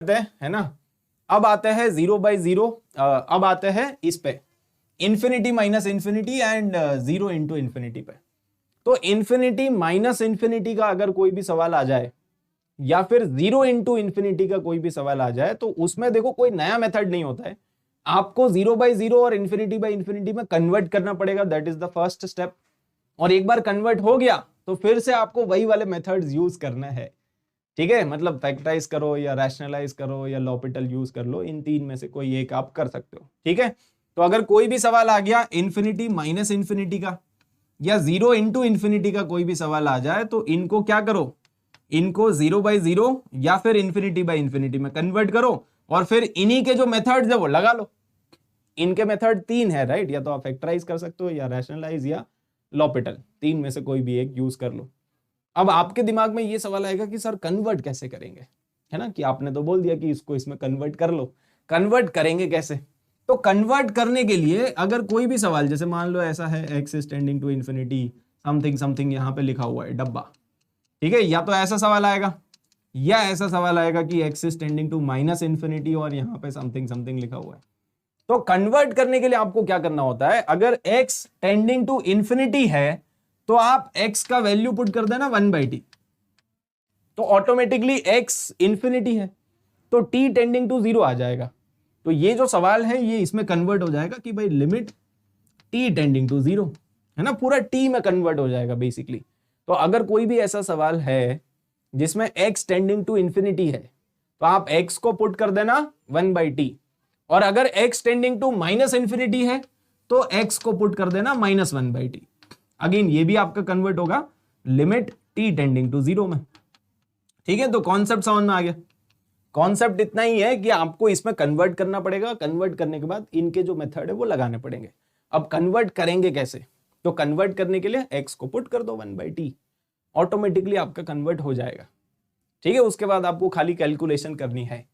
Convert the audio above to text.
है ना। अब आते हैं 0/0, अब आते हैं इस पे infinity minus infinity and 0 into infinity पे। तो इंफिनिटी माइनस इंफिनिटी का अगर कोई भी सवाल आ जाए या फिर 0 इंटू इंफिनिटी का कोई भी सवाल आ जाए तो उसमें देखो कोई नया मेथड नहीं होता है, आपको 0/0 और इंफिनिटी में कन्वर्ट करना पड़ेगा, that is the first step. और एक बार कन्वर्ट हो गया तो फिर से आपको वही वाले मेथड्स यूज करना है, ठीक है। मतलब फैक्टराइज करो या रैशनलाइज करो या लॉपिटल यूज कर लो, इन तीन में से कोई एक आप कर सकते हो, ठीक है। तो अगर कोई भी सवाल आ गया इंफिनिटी माइनस इंफिनिटी का या 0 इंटू इंफिनिटी का कोई भी सवाल आ जाए तो इनको क्या करो, इनको 0/0 या फिर इंफिनिटी में कन्वर्ट करो और फिर इन्हीं के जो मेथड्स है वो लगा लो। इनके मेथड तीन है राइट, या तो आप फैक्टराइज कर सकते हो या रैशनलाइज या लॉपिटल, तीन में से कोई भी एक यूज कर लो। अब आपके दिमाग में ये सवाल आएगा कि सर कन्वर्ट कैसे करेंगे, है ना, कि आपने तो बोल दिया कि इसको इसमें कन्वर्ट कर लो, कन्वर्ट करेंगे कैसे। तो कन्वर्ट करने के लिए अगर कोई भी सवाल, जैसे मान लो ऐसा है x is tending to infinity something something, यहां पे लिखा हुआ है डब्बा, ठीक है, या तो ऐसा सवाल आएगा या ऐसा सवाल आएगा कि x is tending to minus infinity और यहां पे समथिंग समथिंग लिखा हुआ है। तो कन्वर्ट करने के लिए आपको क्या करना होता है, अगर x टेंडिंग टू इंफिनिटी है तो आप x का वैल्यू पुट कर देना 1/t, तो ऑटोमेटिकली x इंफिनिटी है तो t टेंडिंग टू 0 आ जाएगा। तो ये जो सवाल है ये इसमें कन्वर्ट हो जाएगा कि भाई लिमिट t टेंडिंग टू 0, है ना, पूरा t में कन्वर्ट हो जाएगा बेसिकली। तो अगर कोई भी ऐसा सवाल है जिसमें x टेंडिंग टू इंफिनिटी है तो आप x को पुट कर देना 1/t, और अगर x tending to minus infinity है तो x को पुट कर देना -1/t। अगेन ये भी आपका कन्वर्ट होगा लिमिट t टेंडिंग टू 0 में, ठीक है। तो कॉन्सेप्ट समझ में आ गया। कॉन्सेप्ट इतना ही है कि आपको इसमें कन्वर्ट करना पड़ेगा, कन्वर्ट करने के बाद इनके जो मेथड है वो लगाने पड़ेंगे। अब कन्वर्ट करेंगे कैसे, तो कन्वर्ट करने के लिए x को पुट कर दो 1/t, ऑटोमेटिकली आपका कन्वर्ट हो जाएगा, ठीक है। उसके बाद आपको खाली कैलकुलेशन करनी है।